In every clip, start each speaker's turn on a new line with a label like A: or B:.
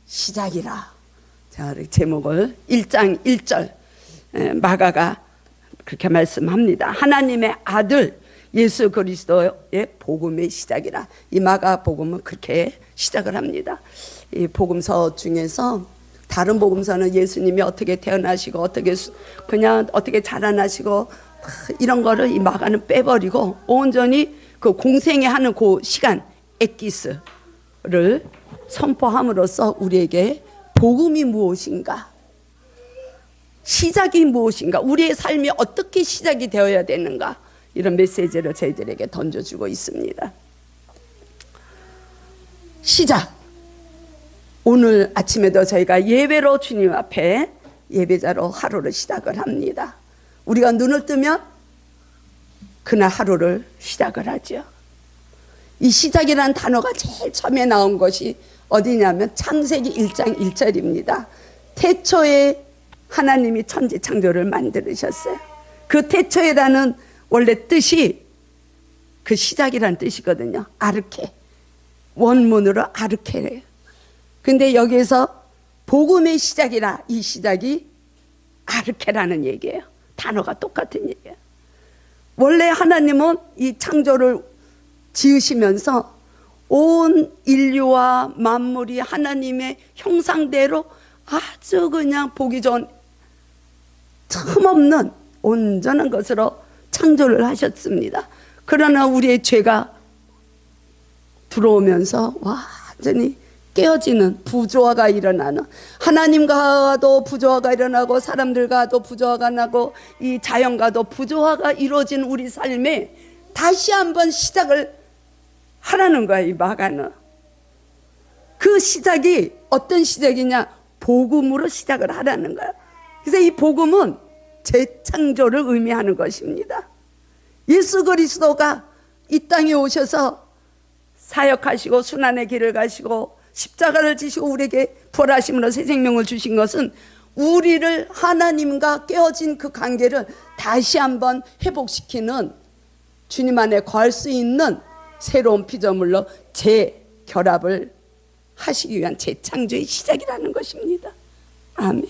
A: 시작이라. 자, 제목을 1장 1절 마가가 그렇게 말씀합니다. 하나님의 아들 예수 그리스도의 복음의 시작이라. 이 마가복음은 그렇게 시작을 합니다. 이 복음서 중에서 다른 복음서는 예수님이 어떻게 태어나시고 어떻게 자라나시고 이런 거를 이 마가는 빼버리고 온전히 그 공생애 하는 그 시간 엑기스를 선포함으로써 우리에게 복음이 무엇인가, 시작이 무엇인가, 우리의 삶이 어떻게 시작이 되어야 되는가, 이런 메시지를 저희들에게 던져주고 있습니다. 시작. 오늘 아침에도 저희가 예배로 주님 앞에 예배자로 하루를 시작을 합니다. 우리가 눈을 뜨면 그날 하루를 시작을 하죠. 이 시작이라는 단어가 제일 처음에 나온 것이 어디냐면 창세기 1장 1절입니다. 태초에 하나님이 천지 창조를 만드셨어요. 그 태초에라는 원래 뜻이 그 시작이라는 뜻이거든요. 아르케, 원문으로 아르케래요. 근데 여기에서 복음의 시작이라, 이 시작이 아르케라는 얘기예요. 단어가 똑같은 얘기예요. 원래 하나님은 이 창조를 지으시면서 온 인류와 만물이 하나님의 형상대로 아주 그냥 보기 좋은 틈없는 온전한 것으로 창조를 하셨습니다. 그러나 우리의 죄가 들어오면서 완전히 깨어지는 부조화가 일어나는, 하나님과도 부조화가 일어나고 사람들과도 부조화가 나고 이 자연과도 부조화가 이루어진 우리 삶에 다시 한번 시작을 하라는 거야. 이 마가는 그 시작이 어떤 시작이냐, 복음으로 시작을 하라는 거야. 그래서 이 복음은 재창조를 의미하는 것입니다. 예수 그리스도가 이 땅에 오셔서 사역하시고 순환의 길을 가시고 십자가를 지시고 우리에게 부활하심으로 새 생명을 주신 것은 우리를 하나님과 깨어진 그 관계를 다시 한번 회복시키는, 주님 안에 거할 수 있는 새로운 피조물로 재결합을 하시기 위한 재창조의 시작이라는 것입니다. 아멘.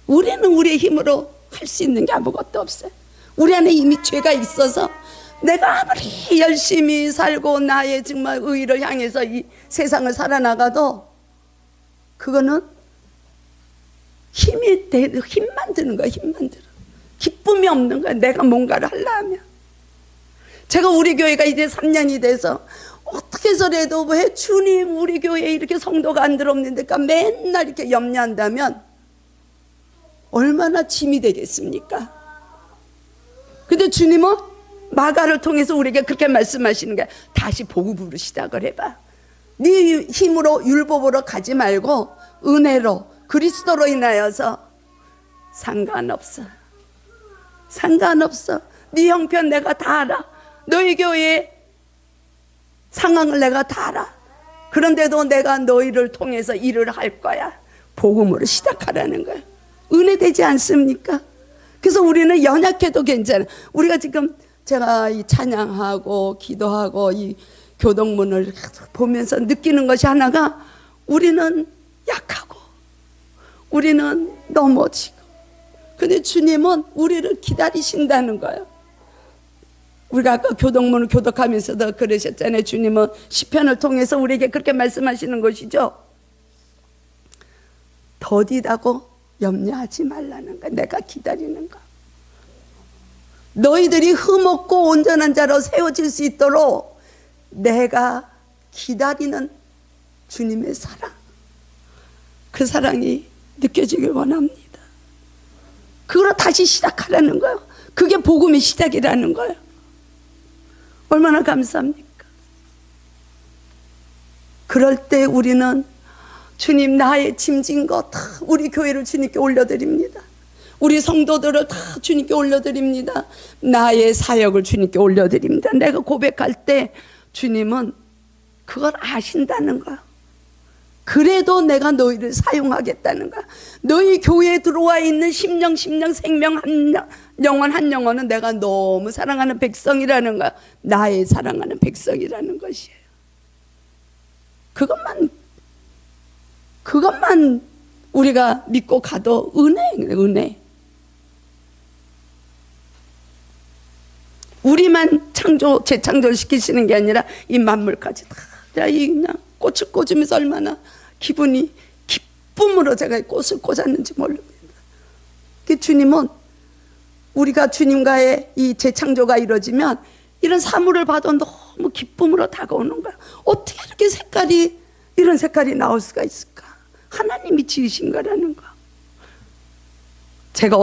A: 우리는 우리의 힘으로 할 수 있는 게 아무것도 없어요. 우리 안에 이미 죄가 있어서 내가 아무리 열심히 살고 나의 정말 의의를 향해서 이 세상을 살아나가도 그거는 힘만 드는 거야. 힘만 들어. 기쁨이 없는 거야. 내가 뭔가를 하려면. 제가 우리 교회가 이제 3년이 돼서 어떻게 해서라도 왜 주님 우리 교회에 이렇게 성도가 안 들어옵니까 맨날 이렇게 염려한다면 얼마나 짐이 되겠습니까? 근데 주님은 마가를 통해서 우리에게 그렇게 말씀하시는 게, 다시 복음으로 시작을 해봐. 네 힘으로 율법으로 가지 말고 은혜로 그리스도로 인하여서 상관없어. 네 형편 내가 다 알아. 너희 교회의 상황을 내가 다 알아. 그런데도 내가 너희를 통해서 일을 할 거야. 복음으로 시작하라는 거야. 은혜되지 않습니까? 그래서 우리는 연약해도 괜찮아. 우리가 지금 제가 이 찬양하고 기도하고 이 교동문을 보면서 느끼는 것이 하나가, 우리는 약하고 우리는 넘어지고, 근데 주님은 우리를 기다리신다는 거예요. 우리가 아까 교동문을 교독하면서도 그러셨잖아요. 주님은 시편을 통해서 우리에게 그렇게 말씀하시는 것이죠. 더디다고 염려하지 말라는 거야. 내가 기다리는 거. 너희들이 흠없고 온전한 자로 세워질 수 있도록 내가 기다리는 주님의 사랑, 그 사랑이 느껴지길 원합니다. 그걸 다시 시작하라는 거예요. 그게 복음의 시작이라는 거예요. 얼마나 감사합니까? 그럴 때 우리는 주님, 나의 짐진 것 다 우리 교회를 주님께 올려드립니다. 우리 성도들을 다 주님께 올려드립니다. 나의 사역을 주님께 올려드립니다. 내가 고백할 때 주님은 그걸 아신다는 거야. 그래도 내가 너희를 사용하겠다는 거야. 너희 교회에 들어와 있는 심령 생명 한 영혼 한 영혼은 내가 너무 사랑하는 백성이라는 거야. 나의 사랑하는 백성이라는 것이에요. 그것만 그것만 우리가 믿고 가도 은혜. 우리만 재창조시키시는 게 아니라 이 만물까지 다 그냥 꽃을 꽂으면서 얼마나 기쁨으로 제가 꽃을 꽂았는지 모릅니다. 주님은 우리가 주님과의 이 재창조가 이루어지면 이런 사물을 봐도 너무 기쁨으로 다가오는 거야. 어떻게 이렇게 이런 색깔이 나올 수가 있을까? 하나님이 지으신 거라는 거. 제가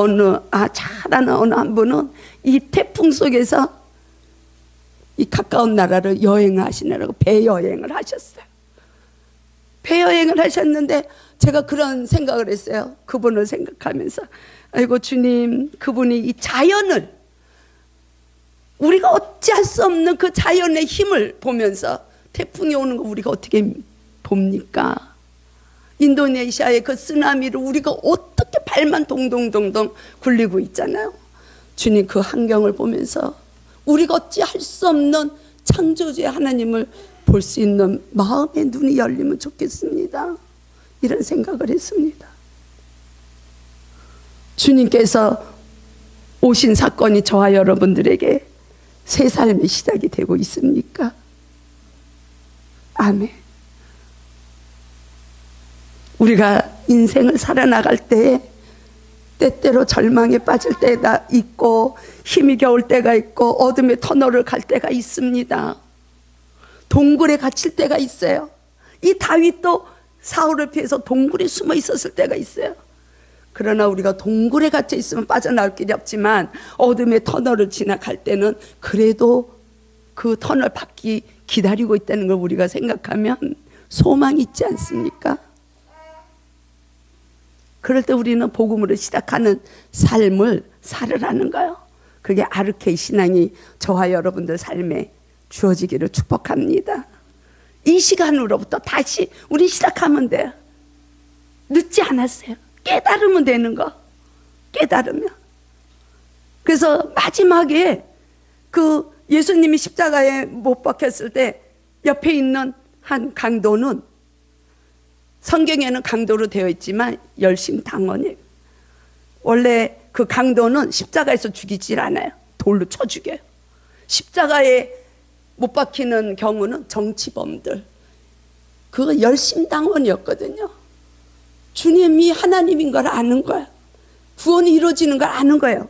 A: 잘 아는 어느 한 분은 이 태풍 속에서 이 가까운 나라를 여행하시느라고 배여행을 하셨어요. 배여행을 하셨는데 제가 그런 생각을 했어요. 그분을 생각하면서 아이고 주님, 그분이 이 자연을, 우리가 어찌할 수 없는 그 자연의 힘을 보면서 태풍이 오는 거 우리가 어떻게 봅니까? 인도네시아의 그 쓰나미를 우리가 어떻게 발만 동동동동 굴리고 있잖아요. 주님, 그 환경을 보면서 우리가 어찌 할 수 없는 창조주의 하나님을 볼 수 있는 마음의 눈이 열리면 좋겠습니다. 이런 생각을 했습니다. 주님께서 오신 사건이 저와 여러분들에게 새 삶의 시작이 되고 있습니까? 아멘. 우리가 인생을 살아나갈 때 때때로 절망에 빠질 때가 있고 힘이 겨울 때가 있고 어둠의 터널을 갈 때가 있습니다. 동굴에 갇힐 때가 있어요. 이 다윗도 사울을 피해서 동굴에 숨어 있었을 때가 있어요. 그러나 우리가 동굴에 갇혀 있으면 빠져나올 길이 없지만 어둠의 터널을 지나갈 때는 그래도 그 터널 밖이 기다리고 있다는 걸 우리가 생각하면 소망이 있지 않습니까? 그럴 때 우리는 복음으로 시작하는 삶을 살으라는 거예요. 그게 아르케이 신앙이 저와 여러분들 삶에 주어지기를 축복합니다. 이 시간으로부터 다시 우리 시작하면 돼요. 늦지 않았어요. 깨달으면 되는 거. 깨달으면. 그래서 마지막에 그 예수님이 십자가에 못 박혔을 때 옆에 있는 한 강도는, 성경에는 강도로 되어 있지만 열심당원이에요. 원래 그 강도는 십자가에서 죽이질 않아요. 돌로 쳐 죽여요. 십자가에 못 박히는 경우는 정치범들, 그거 열심당원이었거든요. 주님이 하나님인 걸 아는 거야. 구원이 이루어지는 걸 아는 거예요.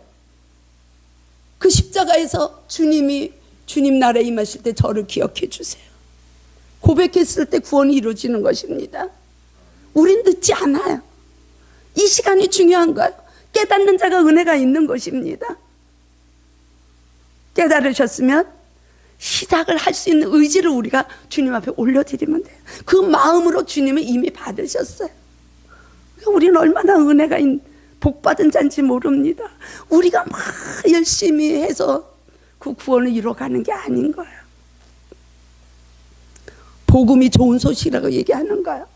A: 그 십자가에서 주님 나라에 임하실 때 저를 기억해 주세요. 고백했을 때 구원이 이루어지는 것입니다. 우린 늦지 않아요. 이 시간이 중요한 거예요. 깨닫는 자가 은혜가 있는 것입니다. 깨달으셨으면 시작을 할 수 있는 의지를 우리가 주님 앞에 올려드리면 돼요. 그 마음으로 주님을 이미 받으셨어요. 우리는 얼마나 은혜가 복받은 자인지 모릅니다. 우리가 막 열심히 해서 그 구원을 이뤄가는 게 아닌 거예요. 복음이 좋은 소식이라고 얘기하는 거예요.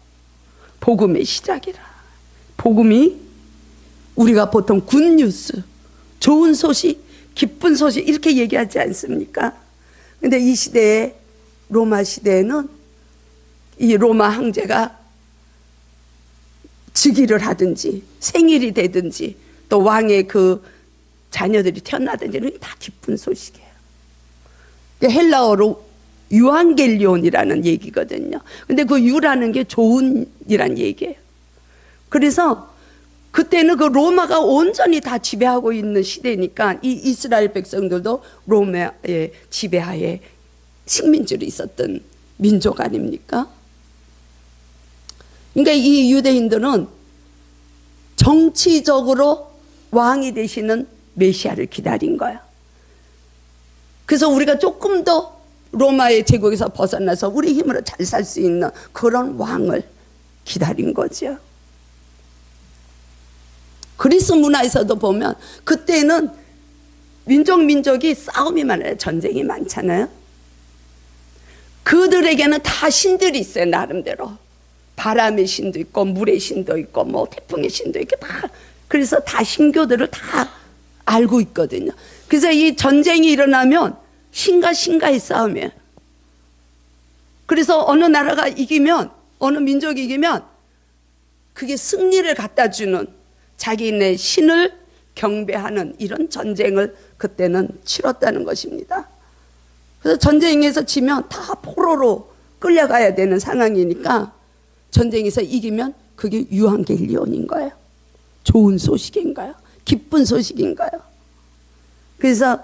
A: 복음의 시작이라. 복음이 우리가 보통 굿뉴스, 좋은 소식, 기쁜 소식 이렇게 얘기하지 않습니까? 근데 이 시대에, 로마 시대에는 이 로마 황제가 즉위를 하든지 생일이 되든지 또 왕의 그 자녀들이 태어나든지 이런 게 다 기쁜 소식이에요. 헬라어로 유앙겔리온이라는 얘기거든요. 근데 그 유라는 게 좋은이란 얘기예요. 그래서 그때는 그 로마가 온전히 다 지배하고 있는 시대니까 이 이스라엘 백성들도 로마의 지배하에 식민지로 있었던 민족 아닙니까? 그러니까 이 유대인들은 정치적으로 왕이 되시는 메시아를 기다린 거야. 그래서 우리가 조금 더 로마의 제국에서 벗어나서 우리 힘으로 잘 살 수 있는 그런 왕을 기다린 거죠. 그리스 문화에서도 보면 그때는 민족이 싸움이 많아요. 전쟁이 많잖아요. 그들에게는 다 신들이 있어요. 나름대로 바람의 신도 있고 물의 신도 있고 뭐 태풍의 신도 있고 다, 그래서 다 신교들을 다 알고 있거든요. 그래서 이 전쟁이 일어나면 신과 신과의 싸움이에요. 그래서 어느 나라가 이기면, 어느 민족이 이기면 그게 승리를 갖다 주는, 자기네 신을 경배하는 이런 전쟁을 그때는 치렀다는 것입니다. 그래서 전쟁에서 지면 다 포로로 끌려가야 되는 상황이니까 전쟁에서 이기면 그게 유한겔리온인 거예요. 좋은 소식인가요? 기쁜 소식인가요? 그래서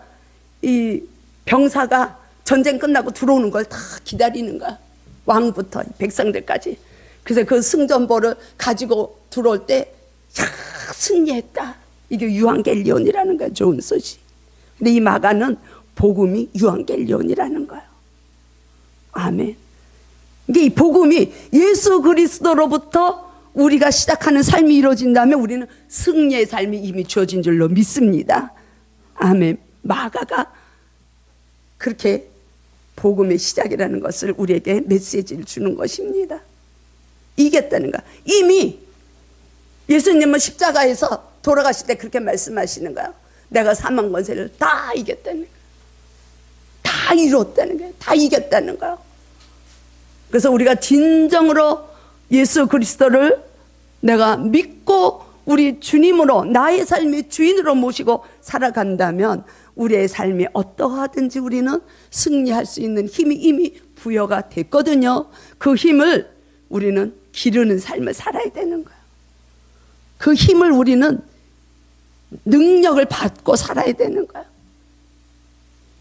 A: 이 병사가 전쟁 끝나고 들어오는 걸 다 기다리는 거야. 왕부터 백성들까지. 그래서 그 승전보를 가지고 들어올 때, 야, 승리했다. 이게 유한겔리온이라는 거야. 좋은 소식. 근데 이 마가는 복음이 유한겔리온이라는 거예요. 아멘. 이게 이 복음이 예수 그리스도로부터 우리가 시작하는 삶이 이루어진다면 우리는 승리의 삶이 이미 주어진 줄로 믿습니다. 아멘. 마가가 그렇게 복음의 시작이라는 것을 우리에게 메시지를 주는 것입니다. 이겼다는 거. 이미 예수님은 십자가에서 돌아가실 때 그렇게 말씀하시는 거예요. 내가 사망 권세를 다 이겼다는 거예요. 다 이뤘다는 거예요. 다 이겼다는 거예요. 그래서 우리가 진정으로 예수 그리스도를 내가 믿고 우리 주님으로, 나의 삶의 주인으로 모시고 살아간다면 우리의 삶이 어떠하든지 우리는 승리할 수 있는 힘이 이미 부여가 됐거든요. 그 힘을 우리는 기르는 삶을 살아야 되는 거예요. 그 힘을 우리는 능력을 받고 살아야 되는 거예요.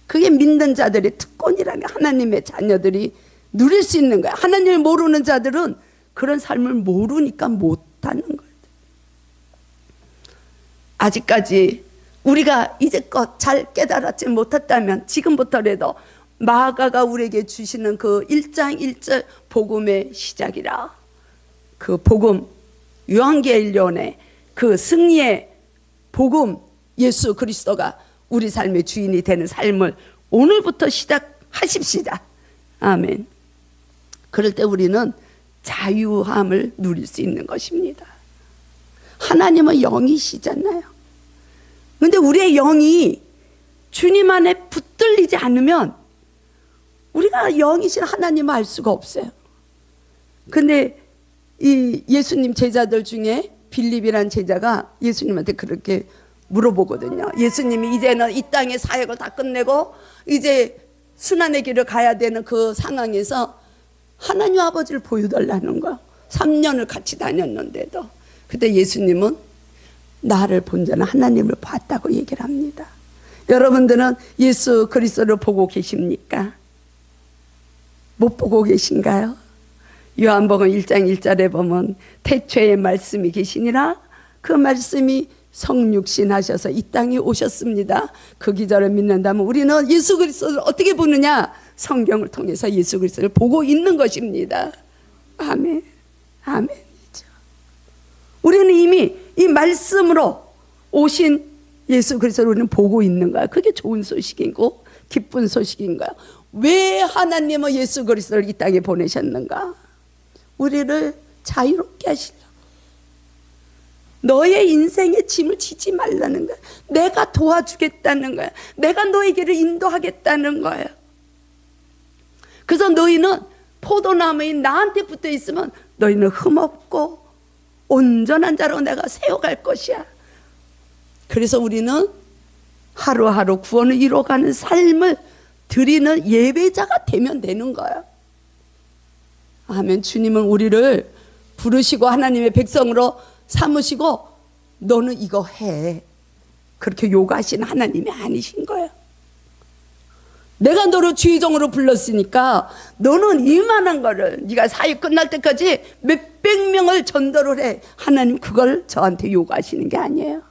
A: 그게 믿는 자들의 특권이라는, 하나님의 자녀들이 누릴 수 있는 거예요. 하나님을 모르는 자들은 그런 삶을 모르니까 못하는 거예요. 아직까지 우리가 이제껏 잘 깨달았지 못했다면 지금부터라도 마가가 우리에게 주시는 그 1장 1절 복음의 시작이라, 그 복음, 유한겔리온의 그 승리의 복음, 예수 그리스도가 우리 삶의 주인이 되는 삶을 오늘부터 시작하십시다. 아멘. 그럴 때 우리는 자유함을 누릴 수 있는 것입니다. 하나님은 영이시잖아요. 근데 우리의 영이 주님 안에 붙들리지 않으면 우리가 영이신 하나님을 알 수가 없어요. 근데 이 예수님 제자들 중에 빌립이라는 제자가 예수님한테 그렇게 물어보거든요. 예수님이 이제는 이 땅의 사역을 다 끝내고 이제 순환의 길을 가야 되는 그 상황에서 하나님 아버지를 보여달라는 거야. 3년을 같이 다녔는데도. 그때 예수님은 나를 본 자는 하나님을 봤다고 얘기를 합니다. 여러분들은 예수 그리스도를 보고 계십니까? 못 보고 계신가요? 요한복음 1장 1절에 보면 태초에 말씀이 계시니라, 그 말씀이 성육신 하셔서 이 땅에 오셨습니다. 그 기절을 믿는다면 우리는 예수 그리스도를 어떻게 보느냐? 성경을 통해서 예수 그리스도를 보고 있는 것입니다. 아멘. 아멘이죠. 우리는 이미 이 말씀으로 오신 예수 그리스도를 우리는 보고 있는 거야. 그게 좋은 소식이고 기쁜 소식인 거야. 왜 하나님은 예수 그리스도를 이 땅에 보내셨는가? 우리를 자유롭게 하시려고. 너의 인생의 짐을 지지 말라는 거야. 내가 도와주겠다는 거야. 내가 너의 길을 인도하겠다는 거야. 그래서 너희는 포도나무인 나한테 붙어 있으면 너희는 흠없고 온전한 자로 내가 세워갈 것이야. 그래서 우리는 하루하루 구원을 이뤄가는 삶을 드리는 예배자가 되면 되는 거야. 아멘. 주님은 우리를 부르시고 하나님의 백성으로 삼으시고 너는 이거 해, 그렇게 요구하시는 하나님이 아니신 거야. 내가 너를 주의종으로 불렀으니까 너는 이만한 거를 네가 사역 끝날 때까지 몇백 명을 전도를 해. 하나님 그걸 저한테 요구하시는 게 아니에요.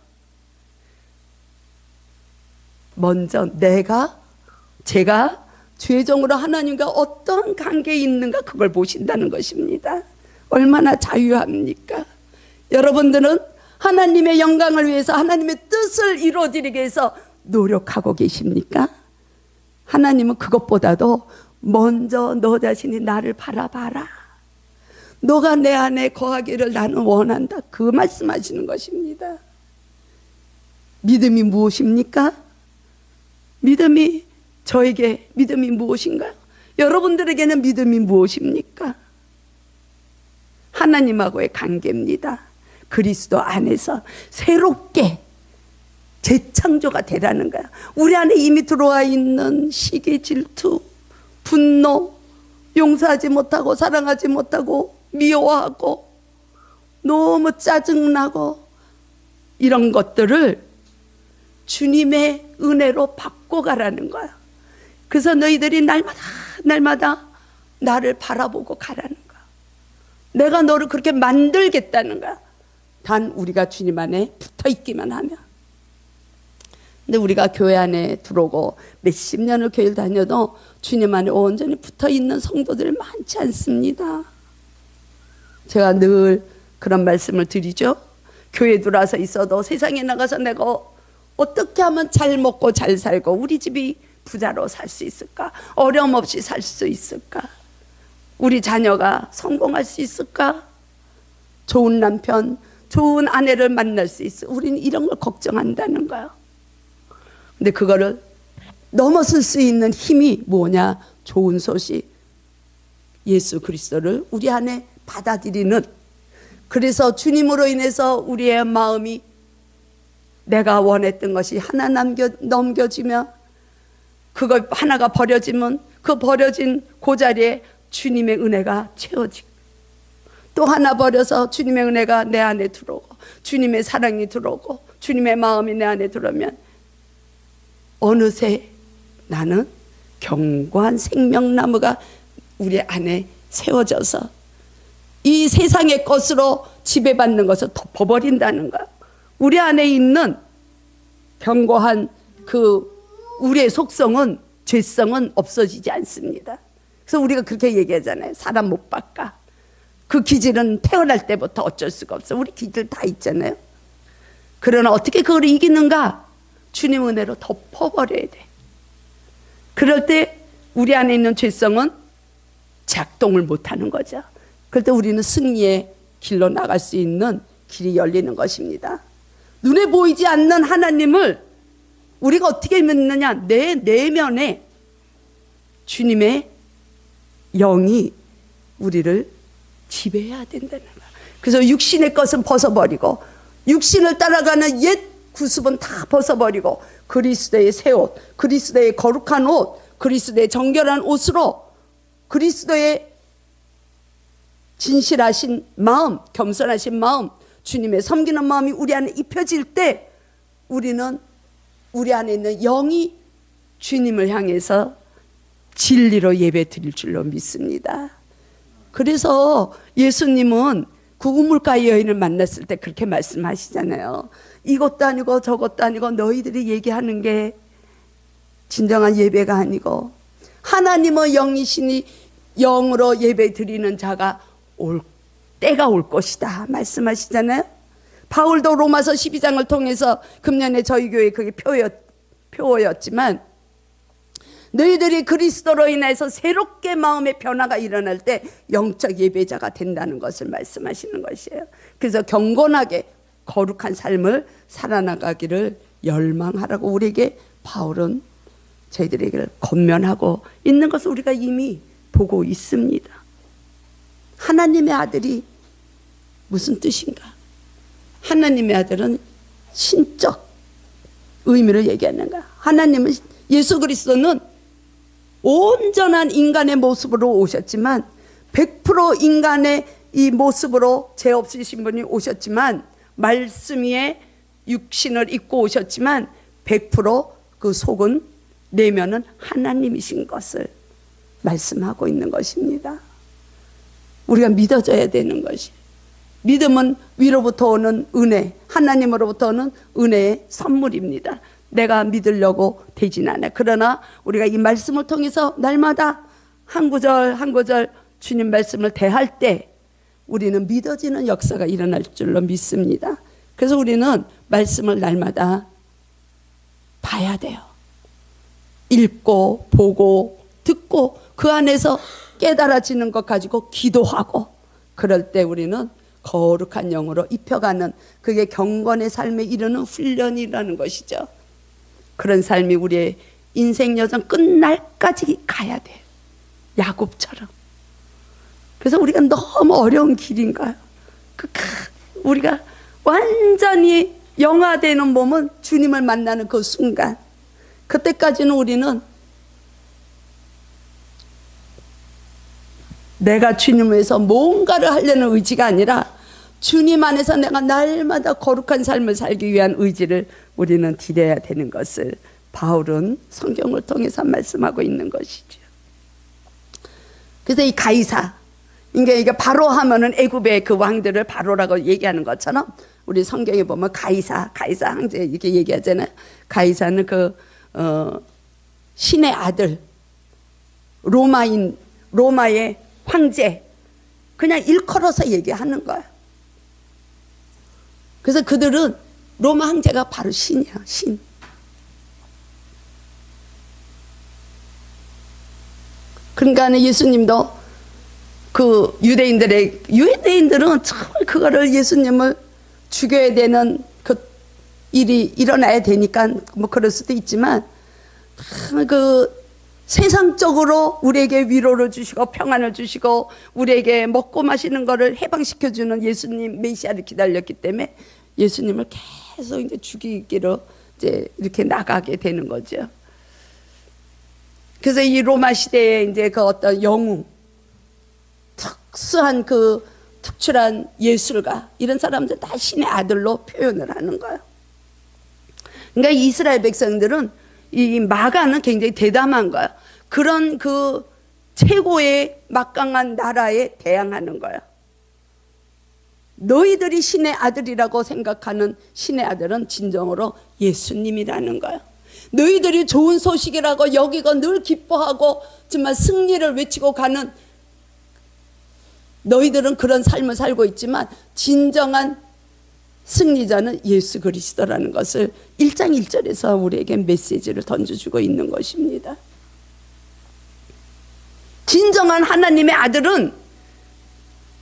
A: 먼저 제가 주의종으로 하나님과 어떤 관계에 있는가 그걸 보신다는 것입니다. 얼마나 자유합니까? 여러분들은 하나님의 영광을 위해서 하나님의 뜻을 이루어드리기 위해서 노력하고 계십니까? 하나님은 그것보다도 먼저 너 자신이 나를 바라봐라. 너가 내 안에 거하기를 나는 원한다. 그 말씀하시는 것입니다. 믿음이 무엇입니까? 믿음이 저에게 믿음이 무엇인가요? 여러분들에게는 믿음이 무엇입니까? 하나님하고의 관계입니다. 그리스도 안에서 새롭게 재창조가 되라는 거야. 우리 안에 이미 들어와 있는 시기, 질투, 분노, 용서하지 못하고 사랑하지 못하고 미워하고 너무 짜증나고 이런 것들을 주님의 은혜로 바꿔가라는 거야. 그래서 너희들이 날마다 나를 바라보고 가라는 거야. 내가 너를 그렇게 만들겠다는 거야. 단 우리가 주님 안에 붙어있기만 하면. 근데 우리가 교회 안에 들어오고 몇십 년을 교회를 다녀도 주님 안에 온전히 붙어있는 성도들이 많지 않습니다. 제가 늘 그런 말씀을 드리죠. 교회 들어와서 있어도 세상에 나가서 내가 어떻게 하면 잘 먹고 잘 살고 우리 집이 부자로 살 수 있을까? 어려움 없이 살 수 있을까? 우리 자녀가 성공할 수 있을까? 좋은 남편, 좋은 아내를 만날 수 있어. 우리는 이런 걸 걱정한다는 거야. 근데 그거를 넘어설 수 있는 힘이 뭐냐? 좋은 소식, 예수 그리스도를 우리 안에 받아들이는. 그래서 주님으로 인해서 우리의 마음이 내가 원했던 것이 하나 넘겨지면, 그거 하나가 버려지면 그 버려진 그 자리에 주님의 은혜가 채워지고, 또 하나 버려서 주님의 은혜가 내 안에 들어오고 주님의 사랑이 들어오고 주님의 마음이 내 안에 들어오면 어느새 나는 견고한 생명나무가 우리 안에 세워져서 이 세상의 것으로 지배받는 것을 덮어버린다는 거야. 우리 안에 있는 견고한 그 우리의 속성은, 죄성은 없어지지 않습니다. 그래서 우리가 그렇게 얘기하잖아요. 사람 못 바꿔. 그 기질은 태어날 때부터 어쩔 수가 없어. 우리 기질 다 있잖아요. 그러나 어떻게 그걸 이기는가? 주님 은혜로 덮어버려야 돼. 그럴 때 우리 안에 있는 죄성은 작동을 못하는 거죠. 그럴 때 우리는 승리의 길로 나갈 수 있는 길이 열리는 것입니다. 눈에 보이지 않는 하나님을 우리가 어떻게 믿느냐? 내 내면에 주님의 영이 우리를 지배해야 된다는 거야. 그래서 육신의 것은 벗어버리고 육신을 따라가는 옛 구습은 다 벗어버리고 그리스도의 새 옷, 그리스도의 거룩한 옷, 그리스도의 정결한 옷으로 그리스도의 진실하신 마음, 겸손하신 마음, 주님의 섬기는 마음이 우리 안에 입혀질 때 우리는 우리 안에 있는 영이 주님을 향해서 진리로 예배 드릴 줄로 믿습니다. 그래서 예수님은 그 우물가의 여인을 만났을 때 그렇게 말씀하시잖아요. 이것도 아니고 저것도 아니고 너희들이 얘기하는 게 진정한 예배가 아니고 하나님의 영이시니 영으로 예배 드리는 자가 때가 올 것이다 말씀하시잖아요. 바울도 로마서 12장을 통해서 금년에 저희 교회 그게 표어였지만 너희들이 그리스도로 인해서 새롭게 마음의 변화가 일어날 때 영적 예배자가 된다는 것을 말씀하시는 것이에요. 그래서 경건하게 거룩한 삶을 살아나가기를 열망하라고 우리에게 바울은 저희들에게 권면하고 있는 것을 우리가 이미 보고 있습니다. 하나님의 아들이 무슨 뜻인가? 하나님의 아들은 신적 의미를 얘기하는 거야. 하나님은, 예수 그리스도는 온전한 인간의 모습으로 오셨지만 100% 인간의 이 모습으로 죄 없으신 분이 오셨지만 말씀 위에 육신을 입고 오셨지만 100% 속은 내면은 하나님이신 것을 말씀하고 있는 것입니다. 우리가 믿어져야 되는 것이, 믿음은 위로부터 오는 은혜, 하나님으로부터 오는 은혜의 선물입니다. 내가 믿으려고 되진 않아. 그러나 우리가 이 말씀을 통해서 날마다 한 구절 한 구절 주님 말씀을 대할 때 우리는 믿어지는 역사가 일어날 줄로 믿습니다. 그래서 우리는 말씀을 날마다 봐야 돼요. 읽고 보고 듣고 그 안에서 깨달아지는 것 가지고 기도하고, 그럴 때 우리는 거룩한 영으로 입혀가는, 그게 경건의 삶에 이르는 훈련이라는 것이죠. 그런 삶이 우리의 인생 여정 끝날까지 가야 돼요. 야곱처럼. 그래서 우리가 너무 어려운 길인가요? 우리가 완전히 영화되는 몸은 주님을 만나는 그 순간, 그때까지는 우리는 내가 주님을 위해서 뭔가를 하려는 의지가 아니라 주님 안에서 내가 날마다 거룩한 삶을 살기 위한 의지를 우리는 드려야 되는 것을 바울은 성경을 통해서 말씀하고 있는 것이죠. 그래서 이 가이사, 이게 바로 하면은 애굽의 그 왕들을 바로라고 얘기하는 것처럼 우리 성경에 보면 가이사 황제 이렇게 얘기하잖아요. 가이사는 신의 아들, 로마의 황제, 그냥 일컬어서 얘기하는 거예요. 그래서 그들은 로마 황제가 바로 신이야, 신. 그러니까 예수님도 그 유대인들은 정말 그거를 예수님을 죽여야 되는 그 일이 일어나야 되니까 뭐 그럴 수도 있지만, 그 세상적으로 우리에게 위로를 주시고 평안을 주시고 우리에게 먹고 마시는 거를 해방시켜주는 예수님 메시아를 기다렸기 때문에 예수님을 계속 이제 죽이기로 이제 이렇게 나가게 되는 거죠. 그래서 이 로마 시대에 이제 그 어떤 영웅, 특수한 그 특출한 예술가, 이런 사람들 다 신의 아들로 표현을 하는 거예요. 그러니까 이스라엘 백성들은 이 마가는 굉장히 대담한 거예요. 그런 그 최고의 막강한 나라에 대항하는 거예요. 너희들이 신의 아들이라고 생각하는 신의 아들은 진정으로 예수님이라는 거예요. 너희들이 좋은 소식이라고 여기고 늘 기뻐하고 정말 승리를 외치고 가는, 너희들은 그런 삶을 살고 있지만 진정한 승리자는 예수 그리스도라는 것을 1장 1절에서 우리에게 메시지를 던져주고 있는 것입니다. 진정한 하나님의 아들은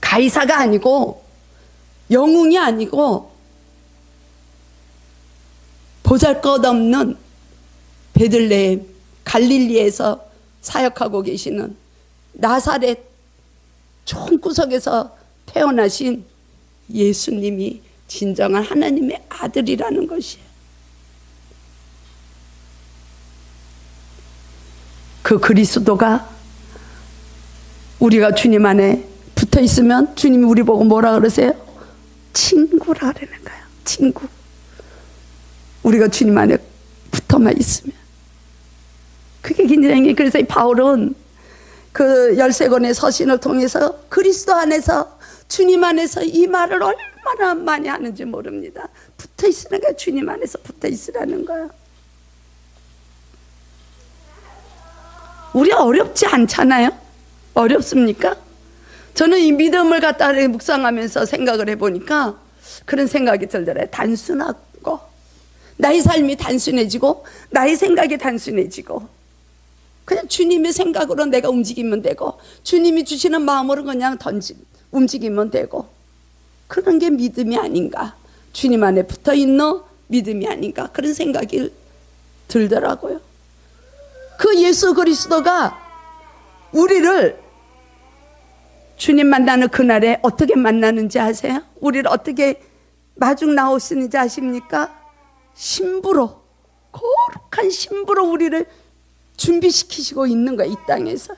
A: 가이사가 아니고 영웅이 아니고 보잘것없는 베들레헴 갈릴리에서 사역하고 계시는 나사렛 총구석에서 태어나신 예수님이 진정한 하나님의 아들이라는 것이에요. 그 그리스도가 우리가 주님 안에 붙어 있으면 주님이 우리 보고 뭐라 그러세요? 친구라 그러는 거예요. 친구. 우리가 주님 안에 붙어만 있으면. 그게 굉장히, 그래서 이 바울은 그 13권의 서신을 통해서 그리스도 안에서, 주님 안에서 이 말을 얼마나 많이 하는지 모릅니다. 붙어 있으는 거야. 주님 안에서 붙어 있으라는 거야. 우리 어렵지 않잖아요? 어렵습니까? 저는 이 믿음을 갖다 묵상하면서 생각을 해보니까 그런 생각이 들더라고요. 단순하고, 나의 삶이 단순해지고 나의 생각이 단순해지고, 그냥 주님의 생각으로 내가 움직이면 되고 주님이 주시는 마음으로 그냥 움직이면 되고, 그런 게 믿음이 아닌가, 주님 안에 붙어있는 믿음이 아닌가, 그런 생각이 들더라고요. 그 예수 그리스도가 우리를 주님 만나는 그날에 어떻게 만나는지 아세요? 우리를 어떻게 마중 나오시는지 아십니까? 신부로, 거룩한 신부로 우리를 준비시키시고 있는 거야, 이 땅에서.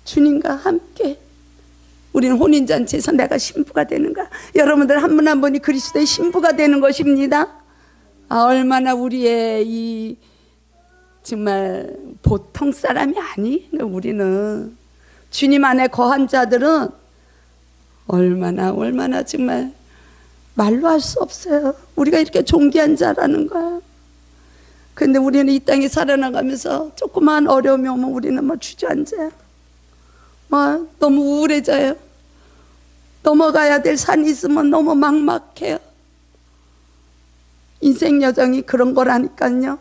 A: 주님과 함께 우리는 혼인잔치에서 내가 신부가 되는 거야. 여러분들 한 분 한 분이 그리스도의 신부가 되는 것입니다. 얼마나 우리의 이 정말 보통 사람이 아니. 우리는 주님 안에 거한 자들은 얼마나 정말 말로 할 수 없어요. 우리가 이렇게 존귀한 자라는 거야. 근데 우리는 이 땅에 살아나가면서 조그만 어려움이 오면 우리는 뭐 주저앉아요. 뭐 너무 우울해져요. 넘어가야 될 산이 있으면 너무 막막해요. 인생 여정이 그런 거라니까요.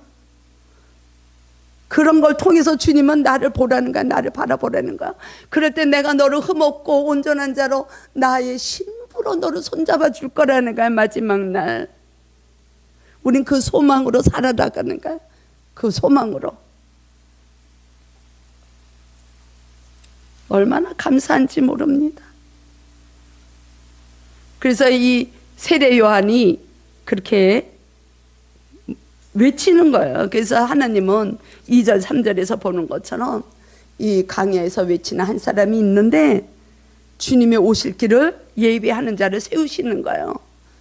A: 그런 걸 통해서 주님은 나를 보라는 거야. 나를 바라보라는 거야. 그럴 때 내가 너를 흠없고 온전한 자로 나의 신부로 너를 손잡아 줄 거라는 거야. 마지막 날 우린 그 소망으로 살아나가는 거야. 그 소망으로. 얼마나 감사한지 모릅니다. 그래서 이 세례 요한이 그렇게 외치는 거예요. 그래서 하나님은 2절 3절에서 보는 것처럼 이 강야에서 외치는 한 사람이 있는데 주님의 오실 길을 예비하는 자를 세우시는 거예요.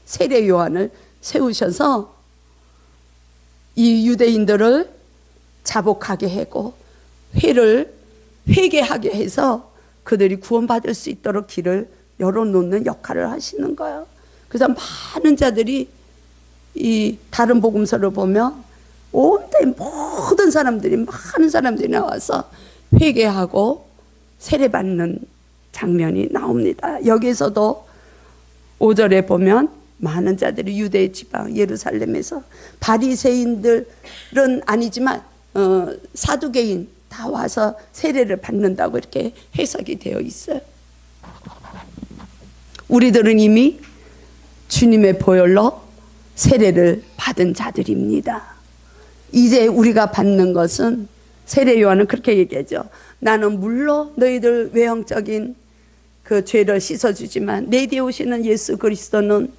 A: 세례 요한을 세우셔서 이 유대인들을 자복하게 하고 회개하게 해서 그들이 구원받을 수 있도록 길을 열어놓는 역할을 하시는 거예요. 그래서 많은 자들이 이 다른 복음서를 보면 온데 모든 사람들이 많은 사람들이 나와서 회개하고 세례받는 장면이 나옵니다. 여기서도 5절에 보면 많은 자들이 유대 지방 예루살렘에서 바리새인들은 아니지만 사두개인 다 와서 세례를 받는다고 이렇게 해석이 되어 있어요. 우리들은 이미 주님의 보혈로 세례를 받은 자들입니다. 이제 우리가 받는 것은 세례 요한은 그렇게 얘기하죠. 나는 물로 너희들 외형적인 그 죄를 씻어주지만 내 뒤에 오시는 예수 그리스도는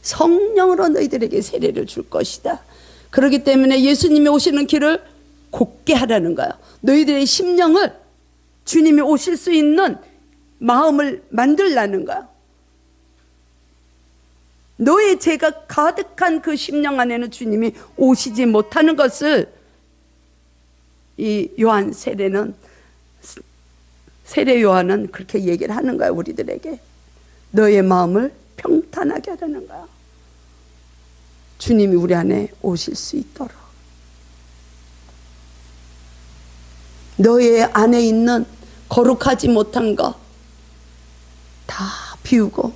A: 성령으로 너희들에게 세례를 줄 것이다. 그렇기 때문에 예수님이 오시는 길을 곧게 하라는 거예요. 너희들의 심령을 주님이 오실 수 있는 마음을 만들라는 거예요. 너의 죄가 가득한 그 심령 안에는 주님이 오시지 못하는 것을 이 요한 세례 요한은 그렇게 얘기를 하는 거야. 우리들에게 너의 마음을 평탄하게 하라는 거야. 주님이 우리 안에 오실 수 있도록 너의 안에 있는 거룩하지 못한 것 다 비우고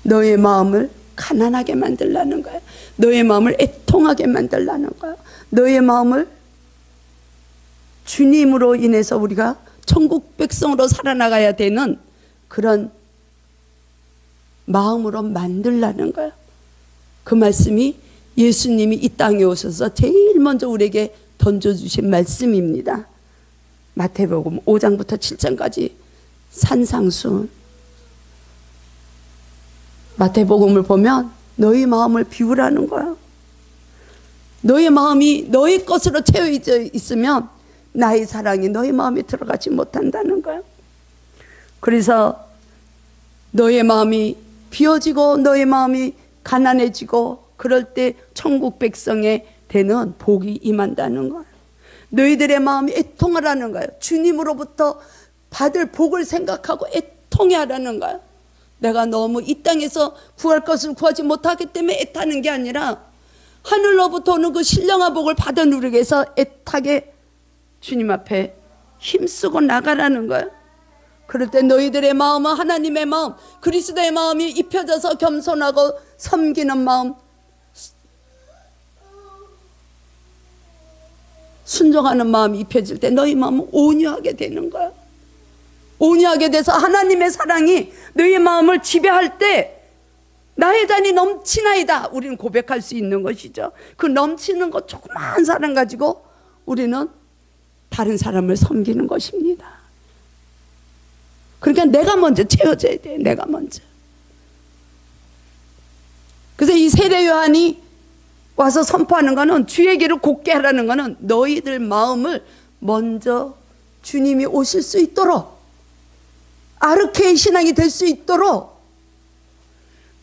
A: 너의 마음을 가난하게 만들라는 거야. 너의 마음을 애통하게 만들라는 거야. 너의 마음을 주님으로 인해서 우리가 천국 백성으로 살아나가야 되는 그런 마음으로 만들라는 거야. 그 말씀이 예수님이 이 땅에 오셔서 제일 먼저 우리에게 던져주신 말씀입니다. 마태복음 5장부터 7장까지 산상수훈. 마태복음을 보면 너희 마음을 비우라는 거야. 너의 마음이 너의 것으로 채워져 있으면 나의 사랑이 너의 마음에 들어가지 못한다는 거야. 그래서 너의 마음이 비워지고 너의 마음이 가난해지고 그럴 때 천국 백성에 되는 복이 임한다는 거야. 너희들의 마음이 애통하라는 거야. 주님으로부터 받을 복을 생각하고 애통해 하라는 거야. 내가 너무 이 땅에서 구할 것을 구하지 못하기 때문에 애타는 게 아니라 하늘로부터 오는 그 신령한 복을 받아 누리기 위해서 애타게 주님 앞에 힘쓰고 나가라는 거야. 그럴 때 너희들의 마음은 하나님의 마음, 그리스도의 마음이 입혀져서 겸손하고 섬기는 마음, 순종하는 마음이 입혀질 때 너희 마음은 온유하게 되는 거야. 온유하게 돼서 하나님의 사랑이 너희 마음을 지배할 때 나의 잔이 넘치나이다. 우리는 고백할 수 있는 것이죠. 그 넘치는 것 조그마한 사랑 가지고 우리는 다른 사람을 섬기는 것입니다. 그러니까 내가 먼저 채워져야 돼. 내가 먼저. 그래서 이 세례 요한이 와서 선포하는 거는 주의 길을 곧게 하라는 거는 너희들 마음을 먼저 주님이 오실 수 있도록 아르케의 신앙이 될 수 있도록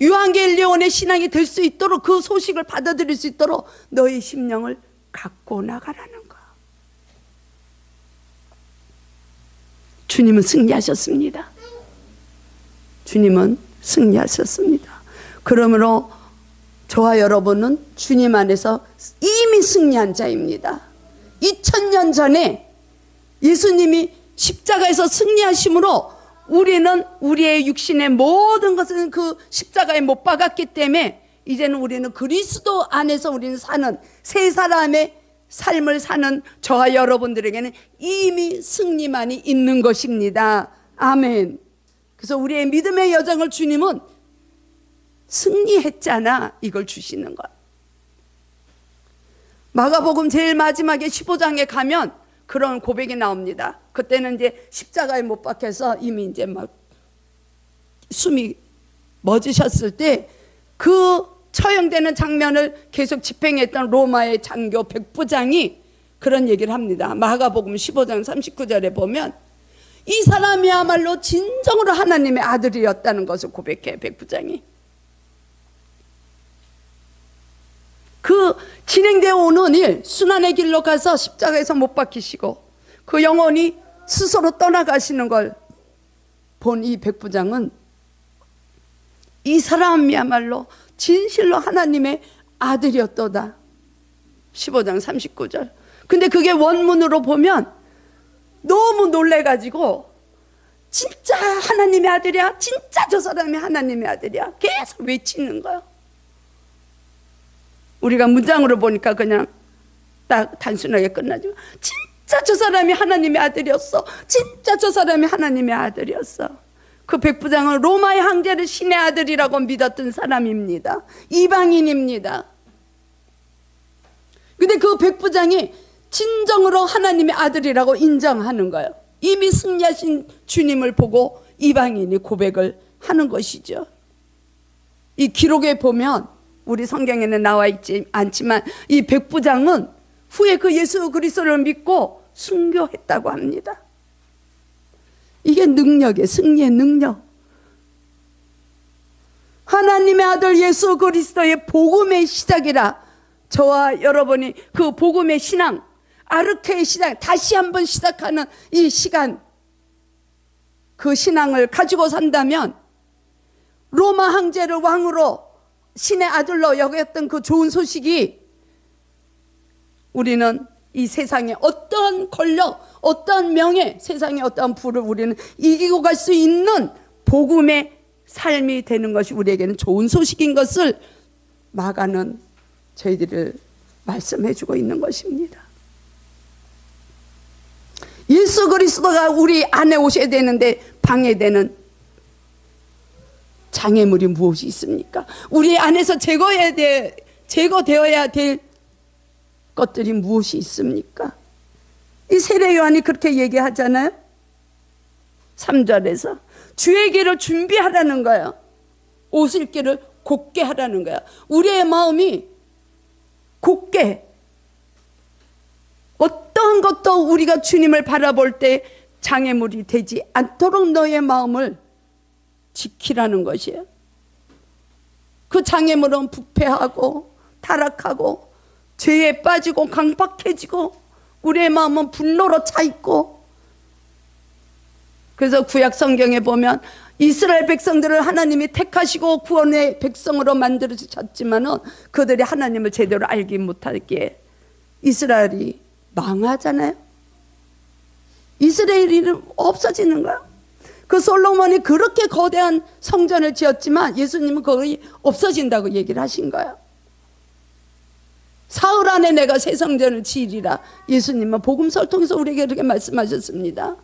A: 유한겔리온의 신앙이 될 수 있도록 그 소식을 받아들일 수 있도록 너희 심령을 갖고 나가라는 거야. 주님은 승리하셨습니다. 주님은 승리하셨습니다. 그러므로 저와 여러분은 주님 안에서 이미 승리한 자입니다. 2000년 전에 예수님이 십자가에서 승리하심으로 우리는 우리의 육신의 모든 것은 그 십자가에 못 박았기 때문에 이제는 우리는 그리스도 안에서 우리는 사는 새 사람의 삶을 사는 저와 여러분들에게는 이미 승리만이 있는 것입니다. 아멘. 그래서 우리의 믿음의 여정을 주님은 승리했잖아 이걸 주시는 거야. 마가복음 제일 마지막에 15장에 가면 그런 고백이 나옵니다. 그때는 이제 십자가에 못 박혀서 이미 이제 막 숨이 멎으셨을 때 그 처형되는 장면을 계속 집행했던 로마의 장교 백부장이 그런 얘기를 합니다. 마가복음 15장 39절에 보면 이 사람이야말로 진정으로 하나님의 아들이었다는 것을 고백해 백부장이. 그 진행되어 오는 일, 순환의 길로 가서 십자가에서 못 박히시고 그 영혼이 스스로 떠나가시는 걸 본 이 백부장은 이 사람이야말로 진실로 하나님의 아들이었도다. 15장 39절. 근데 그게 원문으로 보면 너무 놀래가지고 진짜 하나님의 아들이야? 진짜 저 사람이 하나님의 아들이야? 계속 외치는 거야. 우리가 문장으로 보니까 그냥 딱 단순하게 끝나지만 진짜 저 사람이 하나님의 아들이었어. 진짜 저 사람이 하나님의 아들이었어. 그 백부장은 로마의 황제를 신의 아들이라고 믿었던 사람입니다. 이방인입니다. 근데 그 백부장이 진정으로 하나님의 아들이라고 인정하는 거예요. 이미 승리하신 주님을 보고 이방인이 고백을 하는 것이죠. 이 기록에 보면 우리 성경에는 나와 있지 않지만 이 백부장은 후에 그 예수 그리스도를 믿고 순교했다고 합니다. 이게 능력이에요. 승리의 능력. 하나님의 아들 예수 그리스도의 복음의 시작이라 저와 여러분이 그 복음의 신앙, 아르케의 신앙, 다시 한번 시작하는 이 시간, 그 신앙을 가지고 산다면 로마 황제를 왕으로 신의 아들로 여겼던 그 좋은 소식이 우리는 이 세상에 어떠한 권력, 어떠한 명예, 세상에 어떠한 부를 우리는 이기고 갈 수 있는 복음의 삶이 되는 것이 우리에게는 좋은 소식인 것을 마가는 저희들을 말씀해 주고 있는 것입니다. 예수 그리스도가 우리 안에 오셔야 되는데 방해되는 장애물이 무엇이 있습니까? 우리 안에서 제거되어야 될 것들이 무엇이 있습니까? 이 세례 요한이 그렇게 얘기하잖아요. 3절에서 주의 길을 준비하라는 거예요. 오실 길을 곧게 하라는 거예요. 우리의 마음이 곧게, 어떠한 것도 우리가 주님을 바라볼 때 장애물이 되지 않도록 너의 마음을 지키라는 것이에요. 그 장애물은 부패하고 타락하고 죄에 빠지고 강박해지고 우리의 마음은 분노로 차 있고. 그래서 구약 성경에 보면 이스라엘 백성들을 하나님이 택하시고 구원의 백성으로 만들어졌지만은 그들이 하나님을 제대로 알지 못하기에 이스라엘이 망하잖아요. 이스라엘이 없어지는 거야. 그 솔로몬이 그렇게 거대한 성전을 지었지만 예수님은 거의 없어진다고 얘기를 하신 거야. 사흘 안에 내가 새 성전을 지으리라. 예수님은 복음서를 통해서 우리에게 그렇게 말씀하셨습니다.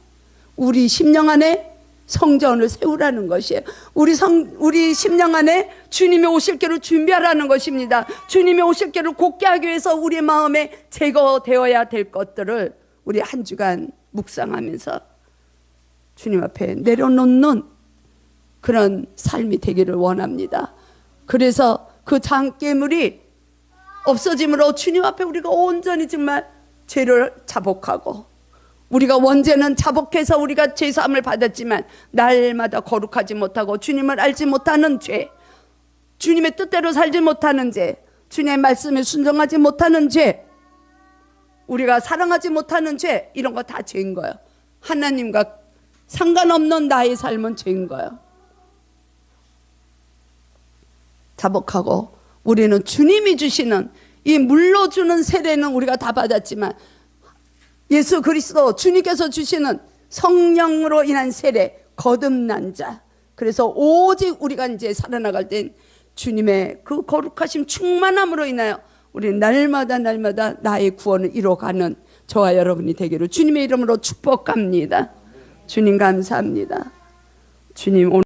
A: 우리 심령 안에 성전을 세우라는 것이에요. 우리 심령 안에 주님의 오실 길을 준비하라는 것입니다. 주님의 오실 길을 곧게 하기 위해서 우리 마음에 제거되어야 될 것들을 우리 한 주간 묵상하면서 주님 앞에 내려놓는 그런 삶이 되기를 원합니다. 그래서 그 장애물이 없어짐으로 주님 앞에 우리가 온전히 정말 죄를 자복하고, 우리가 원죄는 자복해서 우리가 죄사함을 받았지만 날마다 거룩하지 못하고 주님을 알지 못하는 죄, 주님의 뜻대로 살지 못하는 죄, 주님의 말씀에 순종하지 못하는 죄, 우리가 사랑하지 못하는 죄, 이런 거 다 죄인 거예요. 하나님과 상관없는 나의 삶은 죄인 거예요. 자복하고 우리는 주님이 주시는 이 물러주는 세례는 우리가 다 받았지만 예수 그리스도 주님께서 주시는 성령으로 인한 세례, 거듭난 자, 그래서 오직 우리가 이제 살아나갈 땐 주님의 그 거룩하심 충만함으로 인하여 우리는 날마다 나의 구원을 이뤄가는 저와 여러분이 되기를 주님의 이름으로 축복합니다. 주님 감사합니다. 주님 오늘